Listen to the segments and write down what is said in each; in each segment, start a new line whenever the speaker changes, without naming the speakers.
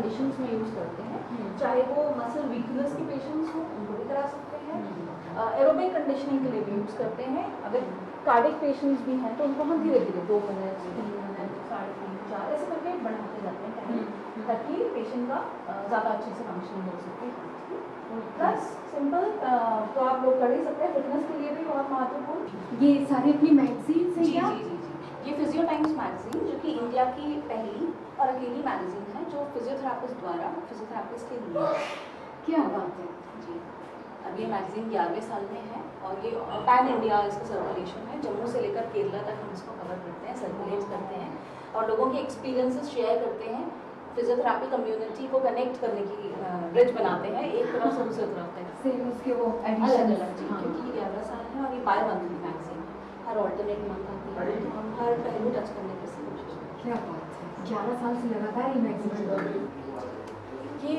Conditions में use करते हैं, चाहे वो मसल वीकनेस के पेशेंट्स हो उनको भी करा सकते हैं, एरोबिक कंडीशनिंग के लिए भी यूज़ करते हैं। अगर कार्डिक पेशेंट्स भी हैं तो उनको हम धीरे धीरे 2 मिनट 3 मिनट 3.5 4 ऐसे करके बढ़ाते जाते हैं टाइम, ताकि पेशेंट का ज़्यादा अच्छे से फंक्शनिंग हो सके। प्लस सिंपल तो आप लोग कर ही सकते हैं, फिटनेस के लिए भी बहुत महत्वपूर्ण।
ये सारी अपनी मैगजीन से क्या?
ये फिजियो टाइम्स मैगजीन जो कि इंडिया की पहली और अकेली मैगजीन है जो फिजियोथेरापिस्ट द्वारा फिजियोथेरापिस्ट के लिए।
क्या बात है
जी। अब ये मैगजीन 11वें साल में है और ये पैन इंडिया इसका सर्कुलेशन है, जम्मू से लेकर केरला तक हम इसको कवर करते हैं, सर्कुलेट करते हैं और लोगों के एक्सपीरियंसेस शेयर करते हैं, फिजियोथेरापी कम्युनिटी को कनेक्ट करने की ब्रिज बनाते हैं एक तरफ से दूसरी तरफ तक।
सेम उसके वो
अलग अलग जी, क्योंकि 11वां साल है और ये बाय मंथली मैगजीन है, हर ऑल्टरनेट मंथ आती है, तो हम हर पहलू टच करने की कोशिश करते हैं।
क्या बात है, 11 साल से लगातार ये मैगजीन।
ये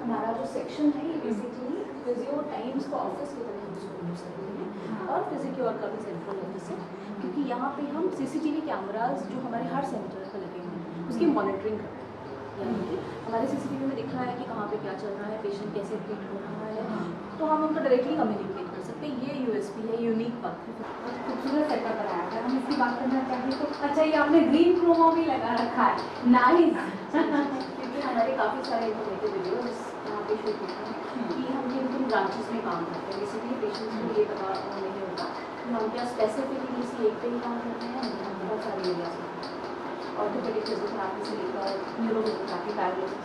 हमारा जो सेक्शन है ये बेसिकली फिजियो टाइम्स का ऑफिस की तरह हम इसको यूज़ करते हैं और फिजिक्योर का भी सेंट्रल ऑफिस है, क्योंकि यहाँ पे हम सीसीटीवी कैमराज जो हमारे हर सेंटर पर लगे हुए हैं उसकी मॉनिटरिंग करते हैं। यानी कि हमारे सीसीटीवी में दिख रहा है कि कहाँ पे क्या चल रहा है, पेशेंट कैसे ट्रीट हो रहा है, तो हम उनको डायरेक्टली कम्युनिकेट कर सकते हैं। ये यूएसपी है, यूनिक बात है।
खूबसूरत सेटअप बनाया है। हम इसकी बात करना चाहें तो अच्छा, ये आपने ग्रीन प्रोमो भी लगा रखा है, नाइस।
क्योंकि हमारे काफ़ी सारे इन्फॉर्मेटिव वीडियोस यहाँ पे शूट होते हैं कि हम किन किन ब्रांचेस में काम करते हैं। बेसिकली पेशेंट्स को ये पता नहीं होता कि हम क्या स्पेसिफिकली किसी एक पे ही काम करते हैं, हम बहुत सारे एरियाज में ऑर्थोपेडिक फिजियोथेरापी से लेकर न्यूरोफिजियोथेरापी, पैरालिसिस,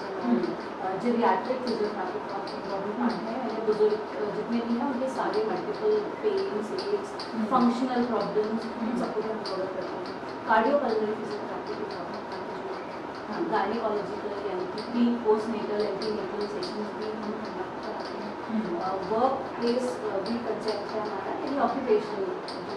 जेरियाट्रिक फिजियोथेरापी का इम्पॉर्टेंट पार्ट है। यानी बुजुर्ग जितने भी हैं उनके सारे multiple pains, aches, functional problems सबको हम कवर करते हैं। कार्डियोपल्मोनरी फिजियोथेरापी के इम्पॉर्टेंट पार्ट है, गायनिकोलॉजिकल यानी कि pre post natal antenatal sessions भी हम कंडक्ट कराते हैं। वर्क प्लेस भी कंसेप्ट है हमारा, यानी ऑक्यूपेशनल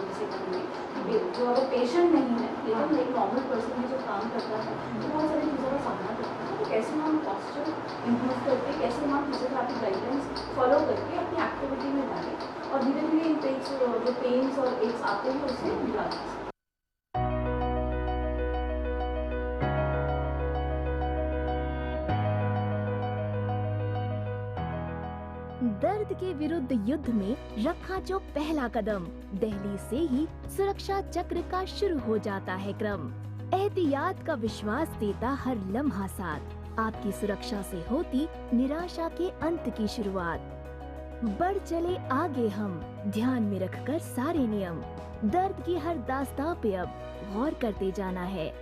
जिसे कहेंगे जो अगर पेशेंट नहीं है लेकिन एक नॉर्मल पर्सन है जो काम करता है तो बहुत सारी चीज़ों का सामना करता है, तो कैसे हम पॉस्चर इम्प्रूव करके, कैसे हम फिजियोथेरापी गाइडलाइंस फॉलो करके अपनी एक्टिविटी में डालें और धीरे धीरे इन पेन्स जो पेन्स और एक्स आते हैं उससे निकाल सकते हैं।
दर्द के विरुद्ध युद्ध में रखा जो पहला कदम, दिल्ली से ही सुरक्षा चक्र का शुरू हो जाता है क्रम। एहतियात का विश्वास देता हर लम्हा साथ, आपकी सुरक्षा से होती निराशा के अंत की शुरुआत। बढ़ चले आगे हम, ध्यान में रखकर सारे नियम, दर्द की हर दास्तां पे अब गौर करते जाना है।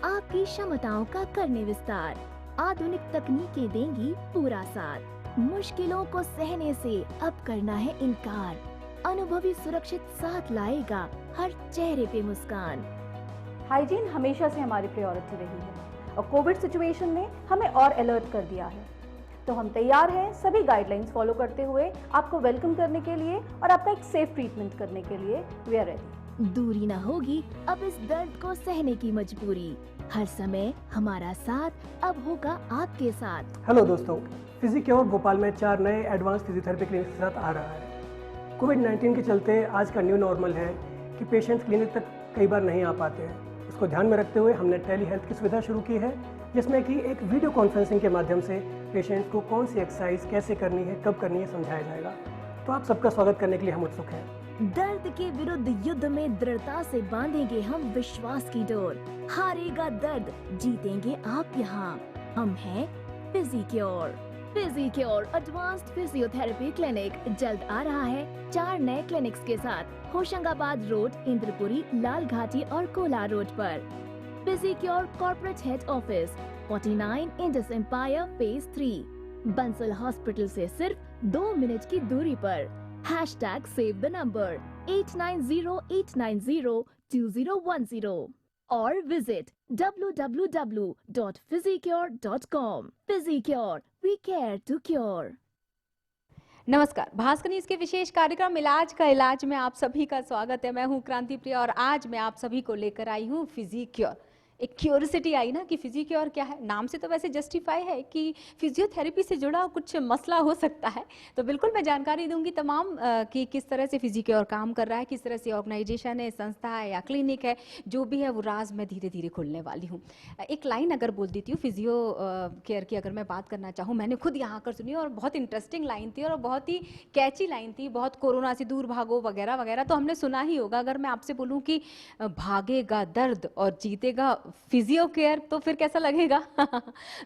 आपकी क्षमताओं का करने विस्तार, आधुनिक तकनीकें देंगी पूरा साथ। मुश्किलों को सहने से अब करना है इनकार, अनुभवी सुरक्षित साथ लाएगा हर चेहरे पे मुस्कान।
हाइजीन हमेशा से हमारी प्रायोरिटी रही है और कोविड सिचुएशन ने हमें और अलर्ट कर दिया है, तो हम तैयार हैं सभी गाइडलाइंस फॉलो करते हुए आपको वेलकम करने के लिए और आपका एक सेफ ट्रीटमेंट करने के लिए वी आर रेडी।
दूरी न होगी अब इस दर्द को सहने की मजबूरी, हर समय हमारा साथ अब होगा आपके साथ।
हेलो दोस्तों, फिजिक्योर भोपाल में 4 नए एडवांस फिजियोथेरेपी क्लिनिक के साथ आ रहा है। कोविड-19 के चलते आज का न्यू नॉर्मल है कि पेशेंट्स क्लिनिक तक कई बार नहीं आ पाते हैं। इसको ध्यान में रखते हुए हमने टेली हेल्थ की सुविधा शुरू की है, जिसमें कि एक वीडियो कॉन्फ्रेंसिंग के माध्यम से पेशेंट्स को कौन सी एक्सरसाइज कैसे करनी है, कब करनी है, समझाया जाएगा। तो आप सबका स्वागत करने के लिए हम उत्सुक हैं।
दर्द के विरुद्ध युद्ध में दृढ़ता से बांधेंगे हम विश्वास की डोर, हारेगा दर्द जीतेंगे आप यहाँ। हम हैं Physicure. Physicure advanced physiotherapy clinic जल्द आ रहा है 4 नए क्लिनिक्स के साथ, होशंगाबाद रोड, इंद्रपुरी, लाल घाटी और कोला रोड पर। Physicure corporate head office 49 Indus empire phase 3, Bansal hospital से सिर्फ 2 मिनट की दूरी पर। हैशटैग सेव द नंबर 8908902010 और visit www.physicure.com। Physicure, we care to cure.
नमस्कार, भास्कर न्यूज के विशेष कार्यक्रम इलाज का इलाज में आप सभी का स्वागत है। मैं हूं क्रांति प्रिया और आज मैं आप सभी को लेकर आई हूं फिजिक्योर, एक क्यूरियोसिटी आई ना कि फिजियोक्योर क्या है। नाम से तो वैसे जस्टिफाई है कि फिजियोथेरेपी से जुड़ा कुछ मसला हो सकता है, तो बिल्कुल मैं जानकारी दूंगी तमाम कि किस तरह से फिजियोक्योर काम कर रहा है, किस तरह से ऑर्गेनाइजेशन है, संस्था है या क्लिनिक है, जो भी है वो राज मैं धीरे धीरे खोलने वाली हूँ। एक लाइन अगर बोल देती हूँ फिजियो केयर की, अगर मैं बात करना चाहूँ, मैंने खुद यहाँ कर सुनी और बहुत इंटरेस्टिंग लाइन थी और बहुत ही कैची लाइन थी। बहुत कोरोना से दूर भागो वगैरह वगैरह तो हमने सुना ही होगा। अगर मैं आपसे बोलूँ कि भागेगा दर्द और जीतेगा फिजियो केयर तो फिर कैसा लगेगा?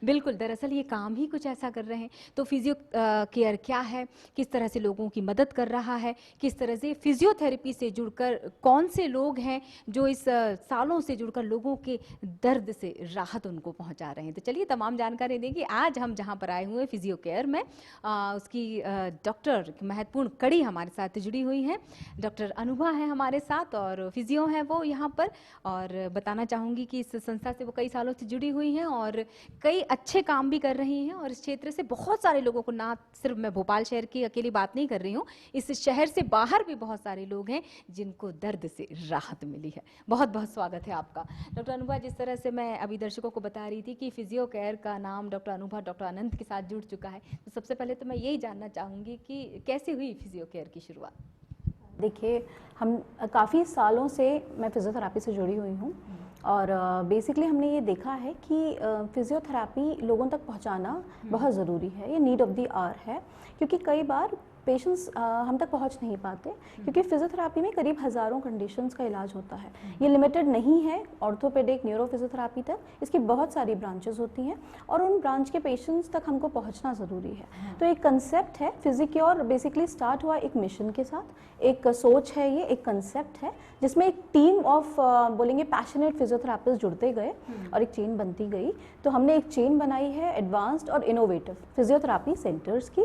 बिल्कुल, दरअसल ये काम ही कुछ ऐसा कर रहे हैं। तो फिजियो केयर क्या है, किस तरह से लोगों की मदद कर रहा है, किस तरह से फिजियोथेरेपी से जुड़कर कौन से लोग हैं जो इस सालों से जुड़कर लोगों के दर्द से राहत उनको पहुंचा रहे हैं। तो चलिए तमाम जानकारी देंगे। आज हम जहां पर आए हुए हैं फिजियो केयर में, उसकी डॉक्टर महत्वपूर्ण कड़ी हमारे साथ जुड़ी हुई हैं। डॉक्टर अनुभा है हमारे साथ और फिजियो है वो यहाँ पर, और बताना चाहूँगी कि इस संस्था से वो कई सालों से जुड़ी हुई हैं और कई अच्छे काम भी कर रही हैं और इस क्षेत्र से बहुत सारे लोगों को, ना सिर्फ मैं भोपाल शहर की अकेली बात नहीं कर रही हूँ, इस शहर से बाहर भी बहुत सारे लोग हैं जिनको दर्द से राहत मिली है। बहुत बहुत स्वागत है आपका डॉक्टर अनुभा। जिस तरह से मैं अभी दर्शकों को बता रही थी कि फिजियो केयर का नाम डॉक्टर अनुभा डॉक्टर अनंत के साथ जुड़ चुका है, तो सबसे पहले तो मैं यही जानना चाहूँगी कि कैसे हुई फिजियो केयर की शुरुआत?
देखिए, हम काफ़ी सालों से मैं फिजियोथेरेपी से जुड़ी हुई हूँ और बेसिकली हमने ये देखा है कि फिजियोथेरेपी लोगों तक पहुँचाना बहुत ज़रूरी है। ये नीड ऑफ द आवर है, क्योंकि कई बार पेशेंट्स हम तक पहुंच नहीं पाते, क्योंकि फिजियोथेरेपी में करीब हज़ारों कंडीशंस का इलाज होता है। ये लिमिटेड नहीं है ऑर्थोपेडिक न्यूरो फिजियोथेरेपी तक, इसकी बहुत सारी ब्रांचेस होती हैं और उन ब्रांच के पेशेंट्स तक हमको पहुंचना ज़रूरी है। तो एक कंसेप्ट है फिजिक्योर, बेसिकली स्टार्ट हुआ एक मिशन के साथ, एक सोच है, ये एक कंसेप्ट है जिसमें एक टीम ऑफ बोलेंगे पैशनेट फिजियोथेरेपिस्ट जुड़ते गए और एक चेन बनती गई। तो हमने एक चेन बनाई है एडवांस्ड और इनोवेटिव फिजियोथेरेपी सेंटर्स की,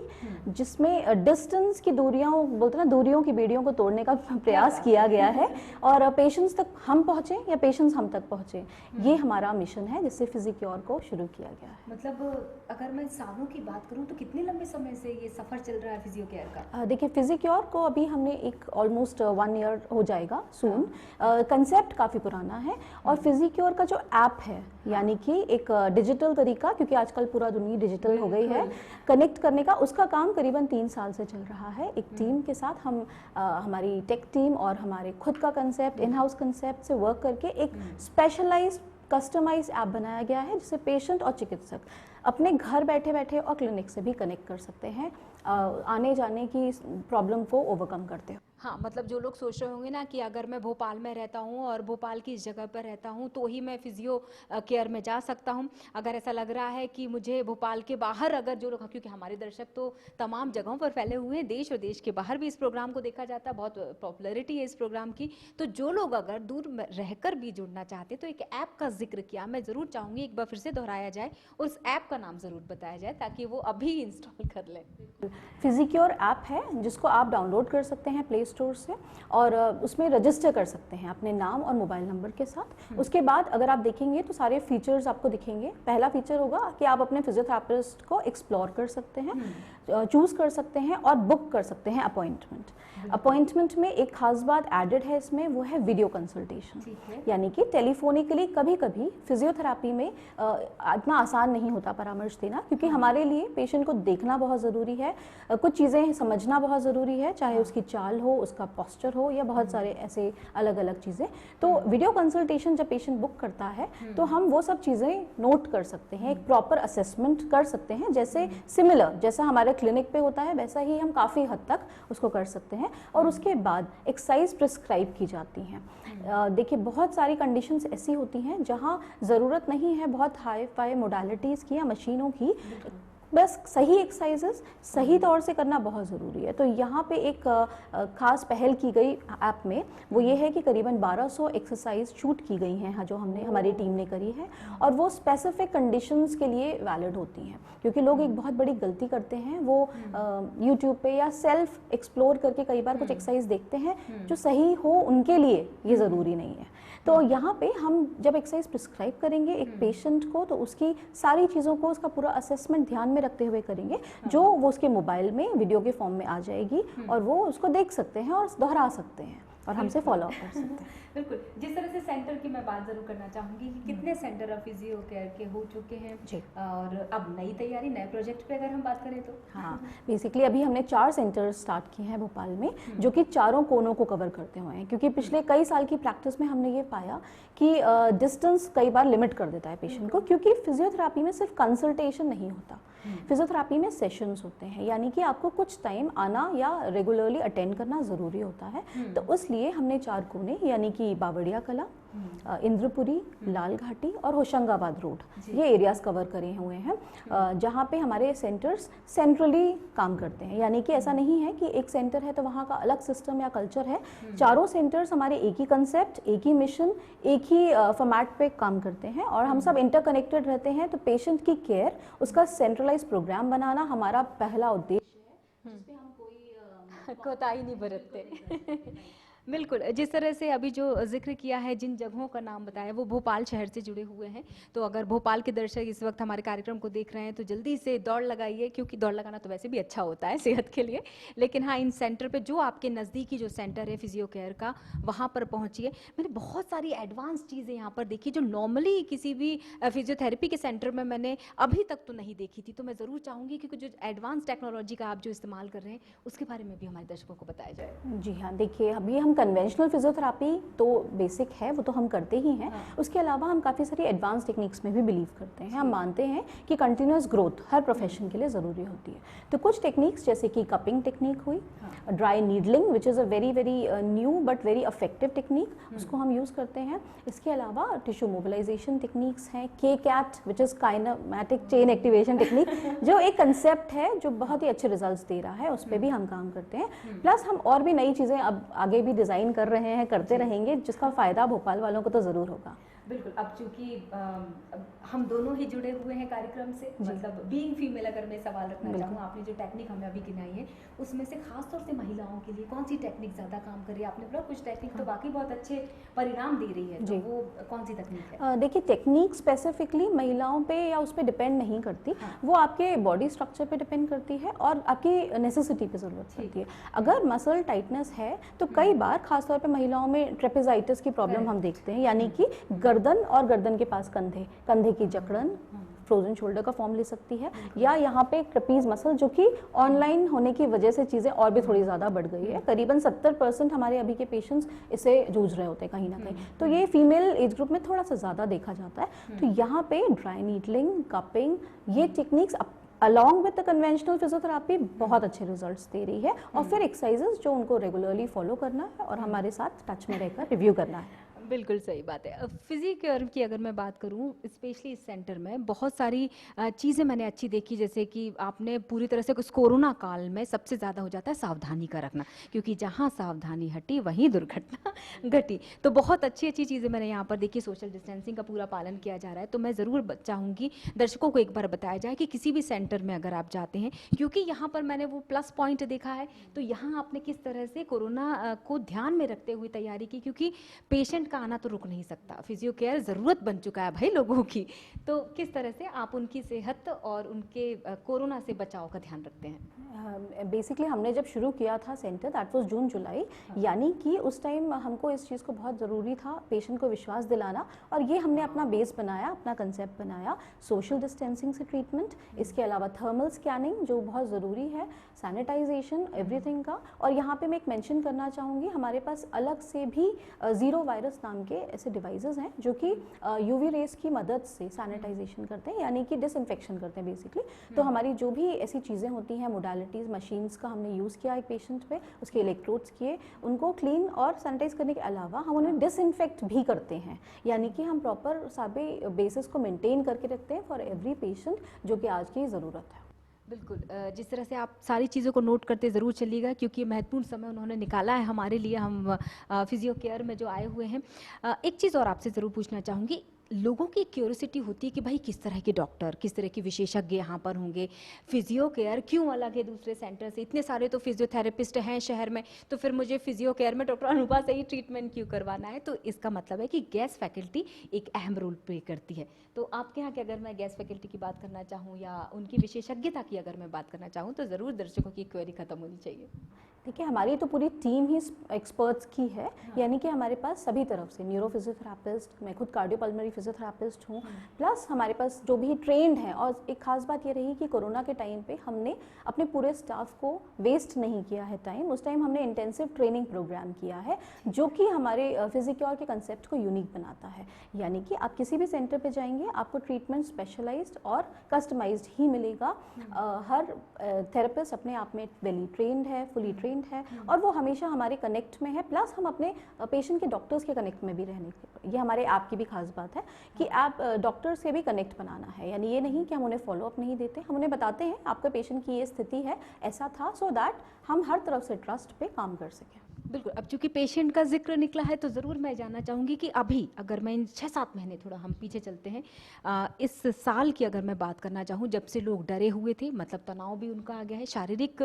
जिसमें डिस्टेंस की दूरियां, बोलते हैं ना, दूरियों की बेड़ियों को तोड़ने का प्रयास किया गया है और पेशेंट्स तक हम पहुँचे या पेशेंट्स हम तक पहुँचे, ये हमारा मिशन है जिससे फिजिक्योर को शुरू किया गया है।
मतलब अगर मैं सालों की बात करूं तो कितने लंबे समय से ये सफ़र चल रहा है फिजियो केयर का?
देखिए, फिजिक्योर को अभी हमने एक ऑलमोस्ट 1 ईयर हो जाएगा सून। कंसेप्ट काफ़ी पुराना है और फिजिक्योर का जो ऐप है, यानी कि एक डिजिटल तरीका, क्योंकि आजकल पूरा दुनिया डिजिटल हो गई है, कनेक्ट करने का, उसका काम करीबन 3 साल से चल रहा है। एक टीम के साथ हम हमारी टेक टीम और हमारे खुद का कंसेप्ट, इन हाउस कंसेप्ट से वर्क करके एक स्पेशलाइज्ड कस्टमाइज ऐप बनाया गया है जिससे पेशेंट और चिकित्सक अपने घर बैठे बैठे और क्लिनिक से भी कनेक्ट कर सकते हैं, आने जाने की प्रॉब्लम को ओवरकम करते हैं।
हाँ, मतलब जो लोग सोच रहे होंगे ना कि अगर मैं भोपाल में रहता हूँ और भोपाल की इस जगह पर रहता हूँ तो ही मैं फिजियो केयर में जा सकता हूँ। अगर ऐसा लग रहा है कि मुझे भोपाल के बाहर अगर जो लोग, क्योंकि हमारे दर्शक तो तमाम जगहों पर फैले हुए हैं, देश और देश के बाहर भी इस प्रोग्राम को देखा जाता है, बहुत पॉपुलैरिटी है इस प्रोग्राम की, तो जो लोग अगर दूर रहकर भी जुड़ना चाहते तो एक ऐप का जिक्र किया, मैं ज़रूर चाहूँगी एक बार फिर से दोहराया जाए और उस ऐप का नाम ज़रूर बताया जाए ताकि वो अभी इंस्टॉल कर लें।
फिजिक्योर ऐप है जिसको आप डाउनलोड कर सकते हैं प्ले स्टोर से और उसमें रजिस्टर कर सकते हैं अपने नाम और मोबाइल नंबर के साथ। उसके बाद अगर आप देखेंगे तो सारे फीचर्स आपको दिखेंगे। पहला फीचर होगा कि आप अपने फिजियोथेरेपिस्ट को एक्सप्लोर कर सकते हैं, चूज़ कर सकते हैं और बुक कर सकते हैं अपॉइंटमेंट। अपॉइंटमेंट में एक खास बात एडेड है इसमें, वो है वीडियो कंसल्टेशन, यानी कि टेलीफोनिकली कभी कभी फिजियोथेरेपी में इतना आसान नहीं होता परामर्श देना, क्योंकि हमारे लिए पेशेंट को देखना बहुत ज़रूरी है, कुछ चीज़ें समझना बहुत ज़रूरी है, चाहे उसकी चाल हो, उसका पोस्चर हो या बहुत सारे ऐसे अलग अलग चीज़ें। तो वीडियो कंसल्टेशन जब पेशेंट बुक करता है तो हम वो सब चीज़ें नोट कर सकते हैं, एक प्रॉपर असेसमेंट कर सकते हैं, जैसे सिमिलर जैसा हमारे क्लिनिक पे होता है वैसा ही हम काफ़ी हद तक उसको कर सकते हैं। और उसके बाद एक्सरसाइज प्रिस्क्राइब की जाती हैं। देखिए, बहुत सारी कंडीशंस ऐसी होती हैं जहां ज़रूरत नहीं है बहुत हाई फाई मोडालिटीज़ की या मशीनों की, बस सही एक्सरसाइजेस सही तौर से करना बहुत ज़रूरी है। तो यहाँ पे एक ख़ास पहल की गई ऐप में, वो ये है कि करीबन 1200 एक्सरसाइज शूट की गई हैं जो हमने, हमारी टीम ने करी है, और वो स्पेसिफिक कंडीशंस के लिए वैलिड होती हैं। क्योंकि लोग एक बहुत बड़ी गलती करते हैं, वो यूट्यूब पे या सेल्फ एक्सप्लोर करके कई बार कुछ एक्सरसाइज देखते हैं जो सही हो उनके लिए, ये ज़रूरी नहीं है। तो यहाँ पे हम जब एक्सरसाइज प्रिस्क्राइब करेंगे एक पेशेंट को, तो उसकी सारी चीज़ों को, उसका पूरा असेसमेंट ध्यान में रखते हुए करेंगे, जो वो उसके मोबाइल में वीडियो के फॉर्म में आ जाएगी और वो उसको देख सकते हैं और दोहरा सकते हैं और हमसे फॉलो अप कर सकते हैं।
बिल्कुल, जिस तरह से सेंटर की मैं बात ज़रूर करना चाहूँगी कि कितने सेंटर अब फिजियो केयर के हो चुके हैं
जी।
और अब नई तैयारी नए प्रोजेक्ट पे अगर हम बात करें तो
हाँ, बेसिकली अभी हमने 4 सेंटर स्टार्ट किए हैं भोपाल में, जो कि चारों कोनों को कवर करते हुए हैं, क्योंकि पिछले कई साल की प्रैक्टिस में हमने ये पाया कि डिस्टेंस कई बार लिमिट कर देता है पेशेंट को, क्योंकि फिजियोथेरेपी में सिर्फ कंसल्टेशन नहीं होता, फिजियोथेरेपी में सेशंस होते हैं, यानी कि आपको कुछ टाइम आना या रेगुलरली अटेंड करना ज़रूरी होता है। तो इसलिए हमने 4 कोने यानी कि बावड़िया कला, इंद्रपुरी, लाल घाटी और होशंगाबाद रोड, ये एरियाज कवर करे हुए हैं, जहाँ पे हमारे सेंटर्स सेंट्रली काम करते हैं। यानी कि ऐसा नहीं है कि एक सेंटर है तो वहाँ का अलग सिस्टम या कल्चर है, चारों सेंटर्स हमारे एक ही कंसेप्ट, एक ही मिशन, एक ही फॉर्मेट पे काम करते हैं और हम सब इंटरकनेक्टेड रहते हैं। तो पेशेंट की केयर, उसका सेंट्रलाइज प्रोग्राम बनाना हमारा पहला उद्देश्य है, जिसपे हम कोई
कोताही नहीं बरतते। बिल्कुल, जिस तरह से अभी जो जिक्र किया है, जिन जगहों का नाम बताया वो भोपाल शहर से जुड़े हुए हैं, तो अगर भोपाल के दर्शक इस वक्त हमारे कार्यक्रम को देख रहे हैं तो जल्दी से दौड़ लगाइए, क्योंकि दौड़ लगाना तो वैसे भी अच्छा होता है सेहत के लिए, लेकिन हाँ, इन सेंटर पे जो आपके नज़दीकी जो सेंटर है फिजियो केयर का, वहाँ पर पहुँचिए। मैंने बहुत सारी एडवांस चीज़ें यहाँ पर देखी जो नॉर्मली किसी भी फिजियोथेरेपी के सेंटर में मैंने अभी तक तो नहीं देखी थी। तो मैं ज़रूर चाहूँगी कि जो एडवांस टेक्नोलॉजी का आप जो इस्तेमाल कर रहे हैं उसके बारे में भी हमारे दर्शकों को बताया जाए।
जी हाँ, देखिए अभी हम कन्वेंशनल फिजियोथेरेपी तो बेसिक है, वो तो हम करते ही हैं। उसके अलावा हम काफ़ी सारी एडवांस टेक्निक्स में भी बिलीव करते हैं। हम मानते हैं कि कंटिन्यूअस ग्रोथ हर प्रोफेशन के लिए ज़रूरी होती है। तो कुछ टेक्निक्स जैसे कि कपिंग टेक्निक हुई, dry needling which is a very new but very effective technique, उसको हम यूज़ करते हैं। इसके अलावा टिश्यू मोबिलाइजेशन टेक्निक्स हैं, K cat which is kinematic chain activation technique, जो एक कंसेप्ट है जो बहुत ही अच्छे रिजल्ट्स दे रहा है, उस पर भी हम काम करते हैं। प्लस हम और भी नई चीज़ें अब आगे भी डिज़ाइन कर रहे हैं, करते रहेंगे, जिसका फ़ायदा भोपाल वालों को तो ज़रूर होगा।
बिल्कुल, अब चूंकि हम दोनों ही जुड़े हुए हैं कार्यक्रम से, मतलब बीइंग फीमेल अगर मैं सवाल रखना चाहूँ, आपने जो टेक्निक हमें अभी गिनाई है उसमें से खासतौर से महिलाओं के लिए कौन सी टेक्निक ज़्यादा काम कर रही है? आपने बोला कुछ टेक्निक तो बाकी बहुत अच्छे परिणाम दे रही है, तो वो कौन सी तकनीक है?
देखिए, टेक्निक स्पेसिफिकली महिलाओं पे या उस पर डिपेंड नहीं करती, वो आपके बॉडी स्ट्रक्चर पे डिपेंड करती है और आपकी नेसेसिटी पे ज़रूरत पड़ती है। अगर मसल टाइटनेस है तो कई बार खासतौर पे महिलाओं में ट्रेपेजाइटिस की प्रॉब्लम हम देखते हैं, यानी कि गर्दन और गर्दन के पास कंधे की जकड़न फ्रोजन शोल्डर का फॉर्म ले सकती है, या यहाँ पे ट्रेपीज मसल, जो कि ऑनलाइन होने की वजह से चीज़ें और भी थोड़ी ज़्यादा बढ़ गई है। करीबन 70% हमारे अभी के पेशेंट्स इससे जूझ रहे होते हैं कहीं ना कहीं, तो ये फीमेल एज ग्रुप में थोड़ा सा ज़्यादा देखा जाता है। तो यहाँ पे ड्राई नीडलिंग, कपिंग, ये techniques along with the conventional physiotherapy बहुत अच्छे रिजल्ट्स दे रही है। और फिर एक्सरसाइजेस जो उनको रेगुलरली फॉलो करना है और हमारे साथ टच में रहकर रिव्यू करना है।
बिल्कुल सही बात है। फिजिक केयर की अगर मैं बात करूं, स्पेशली इस सेंटर में बहुत सारी चीज़ें मैंने अच्छी देखी, जैसे कि आपने पूरी तरह से, कुछ कोरोना काल में सबसे ज़्यादा हो जाता है सावधानी का रखना, क्योंकि जहां सावधानी हटी वहीं दुर्घटना घटी। तो बहुत अच्छी अच्छी चीज़ें मैंने यहाँ पर देखी, सोशल डिस्टेंसिंग का पूरा पालन किया जा रहा है। तो मैं ज़रूर चाहूँगी दर्शकों को एक बार बताया जाए कि किसी भी सेंटर में अगर आप जाते हैं, क्योंकि यहाँ पर मैंने वो प्लस पॉइंट देखा है, तो यहाँ आपने किस तरह से कोरोना को ध्यान में रखते हुए तैयारी की, क्योंकि पेशेंट का आना तो रुक नहीं सकता, फिजियो केयर ज़रूरत बन चुका है भाई लोगों की। तो किस तरह से आप उनकी सेहत और उनके कोरोना से बचाव का ध्यान रखते हैं?
बेसिकली हमने जब शुरू किया था सेंटर, दैट वाज जून जुलाई, यानी कि उस टाइम हमको इस चीज़ को बहुत ज़रूरी था पेशेंट को विश्वास दिलाना, और ये हमने अपना बेस बनाया, अपना कंसेप्ट बनाया। सोशल डिस्टेंसिंग से ट्रीटमेंट, इसके अलावा थर्मल स्कैनिंग जो बहुत ज़रूरी है, सैनिटाइजेशन, एवरीथिंग का। और यहाँ पे मैं एक मेंशन करना चाहूँगी, हमारे पास अलग से भी ज़ीरो वायरस नाम के ऐसे डिवाइसेस हैं जो कि यूवी रेस की मदद से सैनिटाइजेशन करते हैं, यानी कि डिसइंफेक्शन करते हैं बेसिकली। तो हमारी जो भी ऐसी चीज़ें होती हैं, मोडालिटीज़, मशीन्स का हमने यूज़ किया एक पेशेंट पे, उसके इलेक्ट्रोड्स किए, उनको क्लीन और सैनिटाइज करने के अलावा हम उन्हें डिसइंफेक्ट भी करते हैं, यानी कि हम प्रॉपर सारे बेसिस को मेंटेन करके रखते हैं फॉर एवरी पेशेंट, जो कि आज की ज़रूरत है।
बिल्कुल, जिस तरह से आप सारी चीज़ों को नोट करते ज़रूर चलिएगा, क्योंकि महत्वपूर्ण समय उन्होंने निकाला है हमारे लिए, हम फिजियो केयर में जो आए हुए हैं। एक चीज़ और आपसे ज़रूर पूछना चाहूँगी, लोगों की क्यूरियोसिटी होती है कि भाई किस तरह के डॉक्टर, किस तरह के विशेषज्ञ यहाँ पर होंगे, फिजियो केयर क्यों अलग है दूसरे सेंटर से, इतने सारे तो फिजियोथेरेपिस्ट हैं शहर में, तो फिर मुझे फिजियो केयर में डॉक्टर अनूपा से ही ट्रीटमेंट क्यों करवाना है? तो इसका मतलब है कि गेस्ट फैकल्टी एक अहम रोल प्ले करती है। तो आपके यहाँ की अगर मैं गेस्ट फैकल्टी की बात करना चाहूँ या उनकी विशेषज्ञता की अगर मैं बात करना चाहूँ, तो ज़रूर दर्शकों की क्वेरी खत्म होनी चाहिए।
देखिए, हमारी तो पूरी टीम ही एक्सपर्ट्स की है, यानी कि हमारे पास सभी तरफ से न्यूरो फिजियोथेरापिस्ट, मैं खुद कार्डियोपल्मोनरी फिजियोथेरापिस्ट हूँ, प्लस हमारे पास जो भी ट्रेंड है। और एक खास बात ये रही कि कोरोना के टाइम पे हमने अपने पूरे स्टाफ को वेस्ट नहीं किया है टाइम। उस टाइम हमने इंटेंसिव ट्रेनिंग प्रोग्राम किया है, जो कि हमारे फिजिक्योर के कंसेप्ट को यूनिक बनाता है। यानी कि आप किसी भी सेंटर पे जाएंगे, आपको ट्रीटमेंट स्पेशलाइज्ड और कस्टमाइज्ड ही मिलेगा। हर थेरेपिस्ट अपने आप में वेली ट्रेंड है, फुली ट्रेंड है, और वो हमेशा हमारे कनेक्ट में है। प्लस हम अपने पेशेंट के डॉक्टर्स के कनेक्ट में भी रहने के, ये हमारे ऐप की भी खास बात है कि ऐप डॉक्टर से भी कनेक्ट बनाना है। यानी ये नहीं कि हम उन्हें फॉलोअप नहीं देते, हम उन्हें बताते हैं आपके पेशेंट की ये स्थिति है, ऐसा था, सो दैट हम हर तरफ से ट्रस्ट पे काम कर सकें।
बिल्कुल। अब चूंकि पेशेंट का जिक्र निकला है तो ज़रूर मैं जानना चाहूँगी कि अभी अगर मैं इन 6-7 महीने, थोड़ा हम पीछे चलते हैं, इस साल की अगर मैं बात करना चाहूँ, जब से लोग डरे हुए थे, मतलब तनाव भी उनका आ गया है, शारीरिक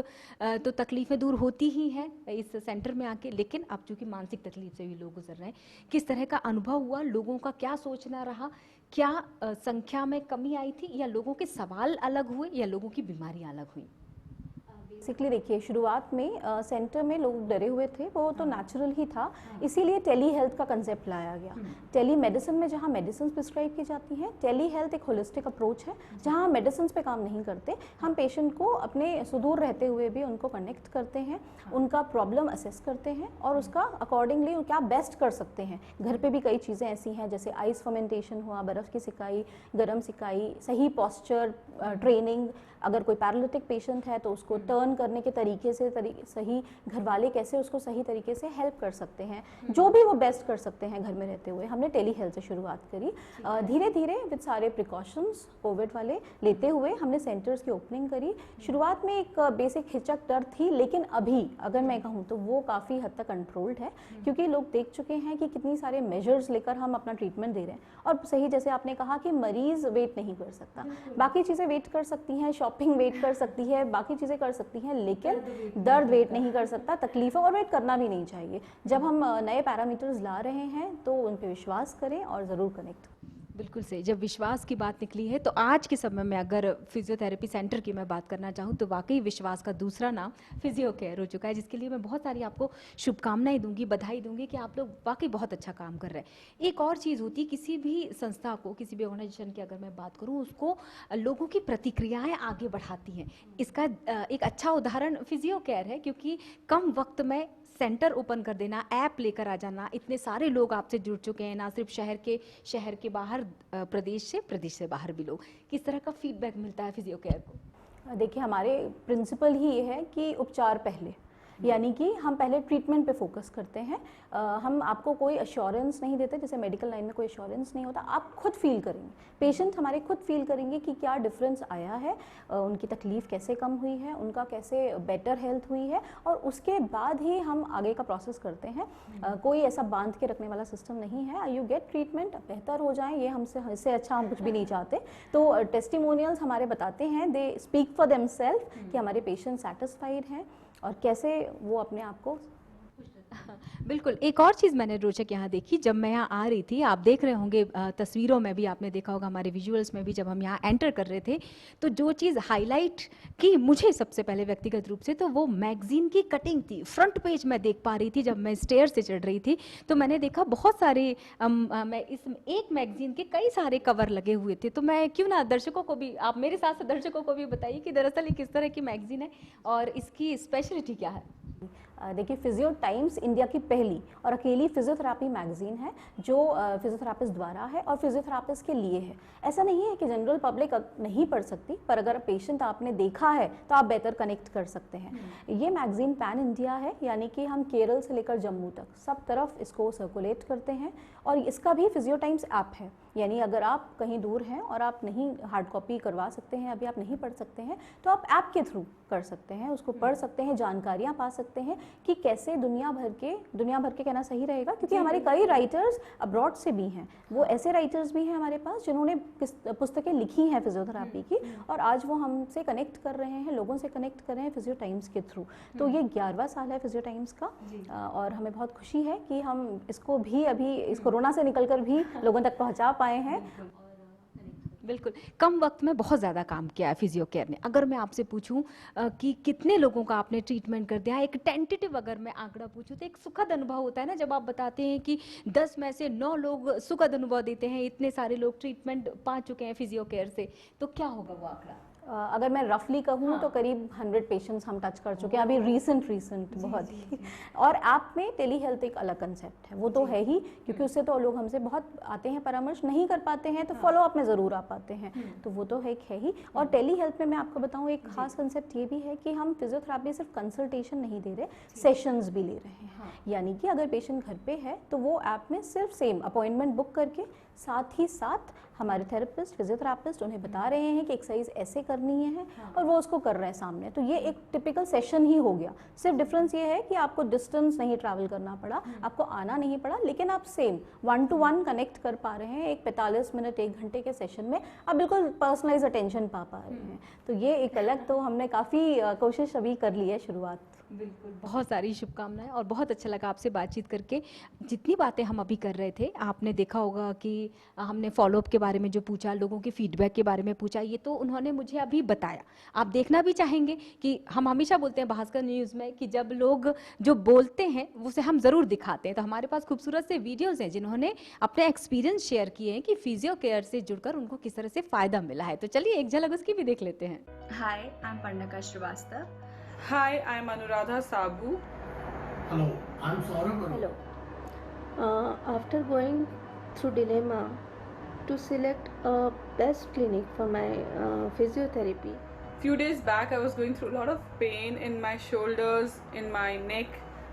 तो तकलीफ़ें दूर होती ही हैं इस सेंटर में आके, लेकिन अब चूँकि मानसिक तकलीफ से भी लोग गुजर रहे हैं, किस तरह का अनुभव हुआ, लोगों का क्या सोचना रहा, क्या संख्या में कमी आई थी, या लोगों के सवाल अलग हुए, या लोगों की बीमारियाँ अलग हुई?
बेसिकली देखिए, शुरुआत में सेंटर में लोग डरे हुए थे, वो तो नेचुरल ही था, इसीलिए टेली हेल्थ का कंसेप्ट लाया गया। टेली मेडिसिन में जहाँ मेडिसिन प्रिस्क्राइब की जाती हैं, टेली हेल्थ एक होलिस्टिक अप्रोच है, जहाँ हम मेडिसिन पे काम नहीं करते, हम पेशेंट को अपने सुदूर रहते हुए भी उनको कनेक्ट करते हैं, उनका प्रॉब्लम असेस करते हैं और उसका अकॉर्डिंगली क्या बेस्ट कर सकते हैं। घर पे भी कई चीज़ें ऐसी हैं, जैसे आइस फर्मेंटेशन हुआ, बर्फ़ की सिकाई, गर्म सिकाई, सही पॉस्चर ट्रेनिंग, अगर कोई पैरालिटिक पेशेंट है तो उसको टर्न करने के तरीके से सही, घर वाले कैसे उसको सही तरीके से हेल्प कर सकते हैं, जो भी वो बेस्ट कर सकते हैं घर में रहते हुए। हमने टेली हेल्थ से शुरुआत करी, धीरे धीरे विद सारे प्रिकॉशंस कोविड वाले लेते हुए हमने सेंटर्स की ओपनिंग करी। शुरुआत में एक बेसिक हिचक डर थी, लेकिन अभी अगर मैं कहूँ तो वो काफ़ी हद तक कंट्रोल्ड है, क्योंकि लोग देख चुके हैं कि कितनी सारे मेजर्स लेकर हम अपना ट्रीटमेंट दे रहे हैं। और सही, जैसे आपने कहा कि मरीज़ वेट नहीं कर सकता, बाकी चीज़ें वेट कर सकती हैं, शॉपिंग वेट कर सकती है, बाकी चीज़ें कर सकती हैं, लेकिन दर्द वेट नहीं कर सकता, तकलीफ़ें, और वेट करना भी नहीं चाहिए। जब हम नए पैरामीटर्स ला रहे हैं तो उन पे विश्वास करें और ज़रूर कनेक्ट।
बिल्कुल सही। जब विश्वास की बात निकली है तो आज के समय में अगर फिजियोथेरेपी सेंटर की मैं बात करना चाहूँ तो वाकई विश्वास का दूसरा नाम फिजियो केयर हो चुका है, जिसके लिए मैं बहुत सारी आपको शुभकामनाएं दूंगी, बधाई दूंगी कि आप लोग वाकई बहुत अच्छा काम कर रहे हैं। एक और चीज़ होती है, किसी भी संस्था को, किसी भी ऑर्गेनाइजेशन की अगर मैं बात करूँ, उसको लोगों की प्रतिक्रियाएँ आगे बढ़ाती हैं। इसका एक अच्छा उदाहरण फिजियो केयर है, क्योंकि कम वक्त में सेंटर ओपन कर देना, ऐप लेकर आ जाना, इतने सारे लोग आपसे जुड़ चुके हैं, ना सिर्फ शहर के बाहर, प्रदेश से बाहर भी लोग, किस तरह का फीडबैक मिलता है फिजियो केयर को?
देखिए, हमारे प्रिंसिपल ही ये है कि उपचार पहले, यानी कि हम पहले ट्रीटमेंट पे फोकस करते हैं। हम आपको कोई अश्योरेंस नहीं देते, जैसे मेडिकल लाइन में कोई अश्योरेंस नहीं होता, आप खुद फील करेंगे, पेशेंट हमारे खुद फील करेंगे कि क्या डिफरेंस आया है, उनकी तकलीफ़ कैसे कम हुई है, उनका कैसे बेटर हेल्थ हुई है, और उसके बाद ही हम आगे का प्रोसेस करते हैं। कोई ऐसा बांध के रखने वाला सिस्टम नहीं है। यू गेट ट्रीटमेंट, बेहतर हो जाए, ये इससे अच्छा हम कुछ भी नहीं चाहते। तो टेस्टिमोनियल्स हमारे बताते हैं, दे स्पीक फॉर देमसेल्फ कि हमारे पेशेंट सेटिस्फाइड हैं और कैसे वो अपने आप को।
बिल्कुल। एक और चीज़ मैंने रोचक यहाँ देखी, जब मैं यहाँ आ रही थी, आप देख रहे होंगे तस्वीरों में भी, आपने देखा होगा हमारे विजुअल्स में भी, जब हम यहाँ एंटर कर रहे थे तो जो चीज़ हाईलाइट की मुझे सबसे पहले व्यक्तिगत रूप से, तो वो मैगजीन की कटिंग थी। फ्रंट पेज मैं देख पा रही थी जब मैं स्टेयर से चढ़ रही थी, तो मैंने देखा बहुत सारे मैं इस एक मैगजीन के कई सारे कवर लगे हुए थे। तो मैं क्यों ना दर्शकों को भी, आप मेरे साथ साथ दर्शकों को भी बताइए कि दरअसल ये किस तरह की मैगजीन है और इसकी स्पेशलिटी क्या है?
देखिए, फिजियो टाइम्स इंडिया की पहली और अकेली फिजियोथेरापी मैगजीन है जो फिजियोथेरापिस्ट द्वारा है और फिजियोथेरापिस्ट के लिए है। ऐसा नहीं है कि जनरल पब्लिक नहीं पढ़ सकती, पर अगर पेशेंट आपने देखा है तो आप बेहतर कनेक्ट कर सकते हैं। ये मैगजीन पैन इंडिया है, यानी कि हम केरल से लेकर जम्मू तक सब तरफ इसको सर्कुलेट करते हैं। और इसका भी फिजियो टाइम्स ऐप है, यानी अगर आप कहीं दूर हैं और आप नहीं हार्ड कॉपी करवा सकते हैं, अभी आप नहीं पढ़ सकते हैं, तो आप ऐप के थ्रू कर सकते हैं, उसको पढ़ सकते हैं, जानकारियाँ पा सकते हैं कि कैसे दुनिया भर के कहना सही रहेगा, क्योंकि हमारे कई राइटर्स अब्रॉड से भी हैं। वो ऐसे राइटर्स भी हैं हमारे पास जिन्होंने पुस्तकें लिखी हैं फिजियोथेरापी की, और आज वो हमसे कनेक्ट कर रहे हैं, लोगों से कनेक्ट कर रहे हैं फिजियो टाइम्स के थ्रू। तो ये 11वां साल है फिजियो टाइम्स का, और हमें बहुत खुशी है कि हम इसको भी अभी इस कोरोना से निकलकर भी लोगों तक पहुँचा पाए हैं।
बिल्कुल, कम वक्त में बहुत ज़्यादा काम किया है फिजियो केयर ने। अगर मैं आपसे पूछूं कि कितने लोगों का आपने ट्रीटमेंट कर दिया है, एक टेंटेटिव अगर मैं आंकड़ा पूछूं, तो एक सुखद अनुभव होता है ना जब आप बताते हैं कि 10 में से 9 लोग सुखद अनुभव देते हैं, इतने सारे लोग ट्रीटमेंट पा चुके हैं फिजियो केयर से, तो क्या होगा वो आंकड़ा?
अगर मैं रफली कहूँ
हाँ।
तो करीब 100 पेशेंट्स हम टच कर चुके हैं अभी रिसेंट बहुत ही। और ऐप में टेली हेल्थ एक अलग कंसेप्ट है, वो तो है ही, क्योंकि उससे तो लोग हमसे बहुत आते हैं, परामर्श नहीं कर पाते हैं तो फॉलो अप में ज़रूर आ पाते हैं, तो वो तो एक है ही। और टेली हेल्थ में मैं आपको बताऊँ एक खास कंसेप्ट ये भी है कि हम फिजियोथेरेपी सिर्फ कंसल्टेशन नहीं दे रहे, सेशंस भी ले रहे हैं। यानी कि अगर पेशेंट घर पे है तो वो ऐप में सिर्फ सेम अपॉइंटमेंट बुक करके साथ ही साथ हमारे थेरेपिस्ट फिजियोथेरेपिस्ट उन्हें बता रहे हैं कि एक्सरसाइज ऐसे करनी है और वो उसको कर रहे हैं सामने। तो ये एक टिपिकल सेशन ही हो गया, सिर्फ डिफरेंस ये है कि आपको डिस्टेंस नहीं ट्रैवल करना पड़ा, आपको आना नहीं पड़ा, लेकिन आप सेम 1 to 1 कनेक्ट कर पा रहे हैं। एक 45 मिनट 1 घंटे के सेशन में आप बिल्कुल पर्सनलाइज अटेंशन पा रहे हैं। तो ये एक अलग, तो हमने काफ़ी कोशिश अभी कर ली है शुरुआत।
बिल्कुल, बहुत सारी शुभकामनाएं और बहुत अच्छा लगा आपसे बातचीत करके। जितनी बातें हम अभी कर रहे थे, आपने देखा होगा कि हमने फॉलोअप के बारे में जो पूछा, लोगों के फीडबैक के बारे में पूछा, ये तो उन्होंने मुझे अभी बताया। आप देखना भी चाहेंगे कि हम हमेशा बोलते हैं भास्कर न्यूज़ में कि जब लोग जो बोलते हैं उसे हम ज़रूर दिखाते हैं। तो हमारे पास खूबसूरत से वीडियोज़ हैं जिन्होंने अपने एक्सपीरियंस शेयर किए हैं कि फिजियो केयर से जुड़कर उनको किस तरह से फ़ायदा मिला है। तो चलिए एक झलक उसकी भी देख लेते हैं।
Hi, I'm Parnaka Srivastav.
Hi, I'm Anuradha Sabu.
Hello, I'm Saurabh.
Hello. After going through dilemma to select a best clinic for my physiotherapy,
Few days back, I was going through a lot of pain in my shoulders, in my neck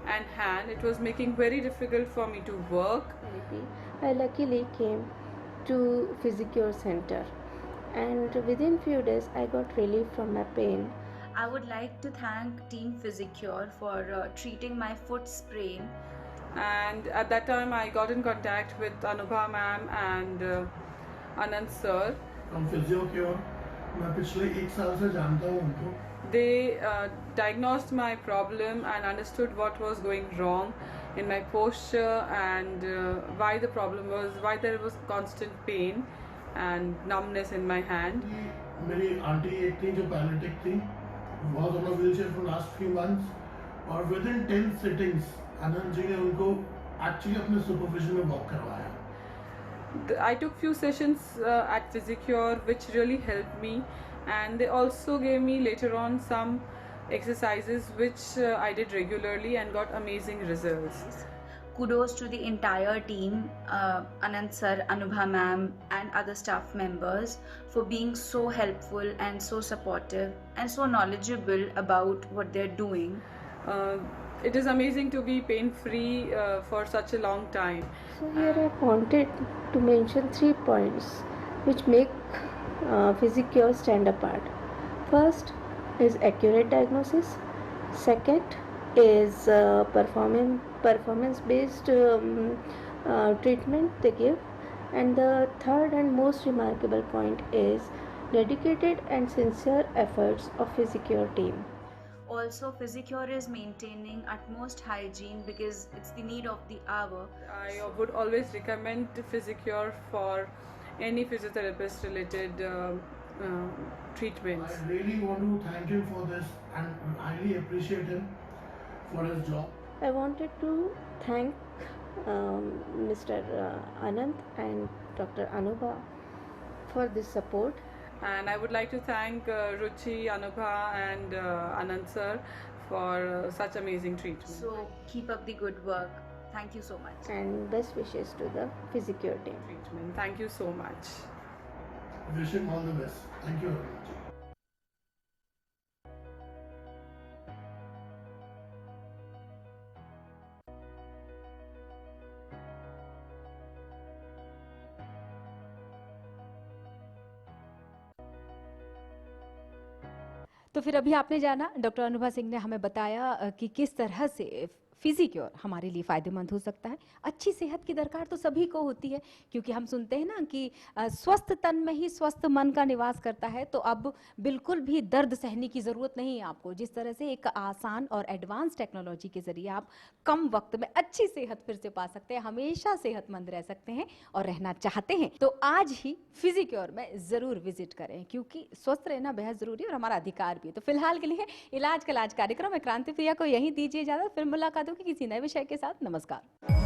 and hand. It was making very difficult for me to work.
I luckily came to Physicure Center, and within few days I got relief from my pain.
I would like to thank Team Physicure for treating my foot sprain.
And at that time, I got in contact with Anubha ma'am and Anand sir.
From PhysioCure, मैं पिछले 1 साल से जानता हूँ उनको।
They diagnosed my problem and understood what was going wrong in my posture and why the problem was, why there was constant pain and numbness in my hand.
मेरी aunty एक थी जो पैरालिटिक थी, बहुत on a wheelchair for last few months, और within 10 sittings Anand ji ने उनको actually अपने supervision में walk करवाया।
I took few sessions at Physicure which really helped me, and they also gave me later on some exercises which I did regularly and got amazing results.
Kudos to the entire team, Anand sir, Anubha ma'am and other staff members for being so helpful and so supportive and so knowledgeable about what they're doing.
It is amazing to be pain-free for such a long time.
So here I wanted to mention 3 points which make Physicure stand apart. First is accurate diagnosis. Second is performance-based treatment they give. And the third and most remarkable point is dedicated and sincere efforts of Physicure team.
Also, Physicure is maintaining utmost hygiene because it's the need of the hour.
I would always recommend Physicure for any physiotherapist related treatments.
I really want to thank him for this and highly appreciate him for his job.
I wanted to thank Mr. Anand and Dr. Anubha for this support.
And I would like to thank Ruchi, Anubha and Anand sir for such amazing treatment.
So keep up the good work. Thank you so much.
And best wishes to the Physicure team.
Treatment. Thank you so much.
Wish him all the best. Thank you very much.
तो फिर अभी आपने जाना, doctor Anubha Singh ने हमें बताया कि किस तरह से फिजिक्योर हमारे लिए फ़ायदेमंद हो सकता है। अच्छी सेहत की दरकार तो सभी को होती है, क्योंकि हम सुनते हैं ना कि स्वस्थ तन में ही स्वस्थ मन का निवास करता है। तो अब बिल्कुल भी दर्द सहने की ज़रूरत नहीं है आपको। जिस तरह से एक आसान और एडवांस टेक्नोलॉजी के ज़रिए आप कम वक्त में अच्छी सेहत फिर से पा सकते हैं, हमेशा सेहतमंद रह सकते हैं और रहना चाहते हैं तो आज ही फिजिक्योर में ज़रूर विजिट करें, क्योंकि स्वस्थ रहना बेहद ज़रूरी है और हमारा अधिकार भी है। तो फिलहाल के लिए इलाज का इलाज कार्यक्रम में क्रांति प्रिया को यहीं दीजिए इजाज़त, फिर मुलाकात होगी किसी नए विषय के साथ। नमस्कार।